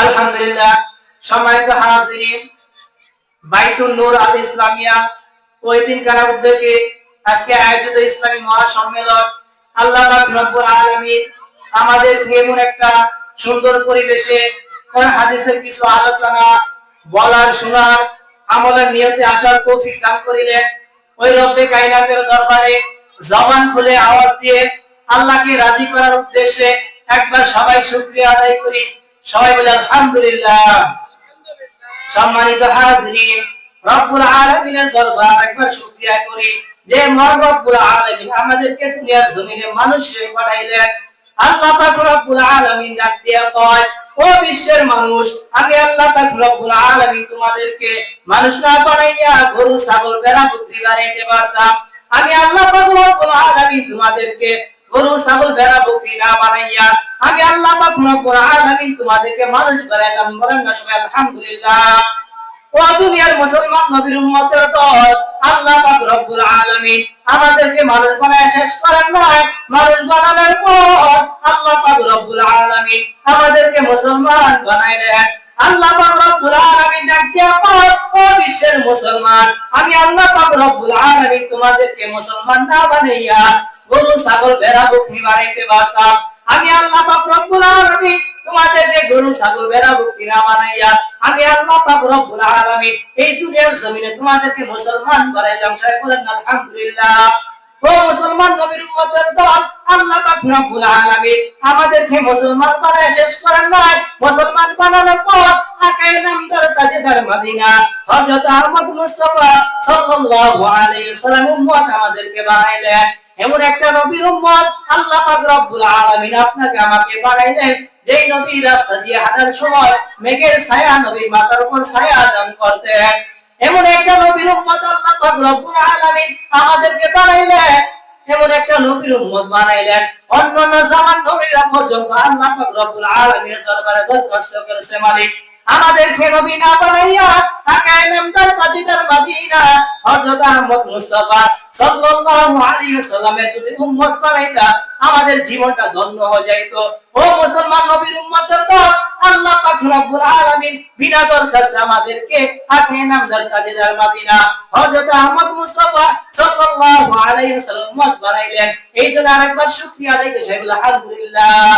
আলহামদুলিল্লাহ। সম্মানিত হাজিরিন, বাইতুন নূর আল ইসলামিয়া ও এতিমখানা উদ্যোগে আজকে আয়োজিত ইসলামী মহাসম্মেলন, আল্লাহ পাক রব্বুল আলামিন আমাদেরকে এমন একটা সুন্দর পরিবেশে কোরআন হাদিসের কিছু আলোচনা বলার, শোনার, আমলের নিয়তে আসার তৌফিক দান করিলেন। ওই রব্বে কায়নাতের দরবারে জবান খুলে আওয়াজ দিয়ে আল্লাহকে রাজি করার উদ্দেশ্যে একবার সবাই শুকরিয়া আদায় করি। সবাই বলে আলহামদুলিল্লাহ। সম্মানিত হাজিরিন, রব্বুল আলামিনের দরবার একবার শুকরিয়া করি যে মহান রব্বুল আলামিন আমাদেরকে দুনিয়ার জমিনে মানুষ হিসেবে পাঠাইলেন। আল্লাহ পাক রব্বুল আলামিন ডাক দিয়ে কয়, ও বিশ্বের মানুষ, আমি আল্লাহ পাক রব্বুল আলামিন তোমাদেরকে মানুষ না বানাইয়া গরু, ছাগল, ভেড়া, বকরি বানাইতে পারতাম। আমি আল্লাহ পাক রব্বুল আলামিন তোমাদেরকে গরু, ছাগল, ভেড়া, বকরি না বানাইয়া আমি আল্লাহ পাক রব্বুল আলামিন তোমাদেরকে মানুষ বানাইলাম। বলেন না সবাই আলহামদুলিল্লাহ। ও দুনিয়ার মুসলমান নবীর উম্মতের দল, আল্লাহ পাক রব্বুল আলামিন আমাদেরকে মানুষ বানায় শেষ করেন নাই। মানুষ বানানোর পর আল্লাহ পাক রব্বুল আলামিন আমাদেরকে মুসলমান বানাইলেন। আল্লাহ পাক রব্বুল আলামিন ডাক দিয়া কয়, ও বিশ্বের মুসলমান, আমি আল্লাহ পাক রব্বুল আলামিন তোমাদেরকে মুসলমান না বানাইয়া গরু, ছাগল, ভেড়া, বকরি বানাইতে পারতাম। আমি আল্লাহ পাক রব্বুল আলামিন তোমাদেরকে গরু, ছাগল, ভেড়া, বকরি না বানাইয়া আমি আল্লাহ পাক রব্বুল আলামিন এই দুনিয়ার জমিনে তোমাদেরকে মুসলমান বানাইলাম। সবাই বলেন আলহামদুলিল্লাহ। ও মুসলমান নবীর উম্মতের দল, আল্লাহ পাক রব্বুল আলামিন আমাদেরকে মুসলমান বানায় শেষ করেন নাই। মুসলমান বানানোর পর আকায়ে নামদার তাজেদার মদিনা হযরত আহমদ মুস্তাফা সাল্লাল্লাহু আলাইহি ওয়াসাল্লাম উম্মত আমাদেরকে বানাইলেন। এমন একটা নবীর উম্মত আল্লাহ পাক রব্বুল আলামিন আপনাকে আমাকে বানাইলেন, যেই নবী রাস্তা দিয়ে হাঁটার সময় মেঘের ছায়া নবীর মাথার উপর ছায়া দান করতেন। এমন একটা নবীর উম্মত আল্লাহ পাক রব্বুল আলামিন আমাদেরকে বানাইলেন। এমন একটা নবীর উম্মত বানাইলেন, অন্যান্য জামান নবীরা পর্যন্ত আল্লাহ পাক রব্বুল আলামিনের দরবারে দরখাস্ত করেছে, মালিক আমাদেরকে নবী না বানাইয়া আকায়ে নামদার তাজেদার মদিনা হযরত আহমদ মুস্তাফা সাল্লাল্লাহু আলাইহি ওয়াসাল্লামের যদি উম্মত বানাইতা আমাদের জীবনটা ধন্য হয়ে যাইত। ও মুসলমান নবীর উম্মতের দল, আল্লাহ পাক রব্বুল আলামিন বিনা দরখাস্তে আমাদেরকে আকায়ে নামদার তাজেদার মদিনা হযরত আহমদ মুস্তাফা সাল্লাল্লাহু আলাইহি ওয়াসাল্লাম উম্মত বানাইলেন। এইজন্য আরেকবার শুকরিয়া আদায় করি, আলহামদুলিল্লাহ।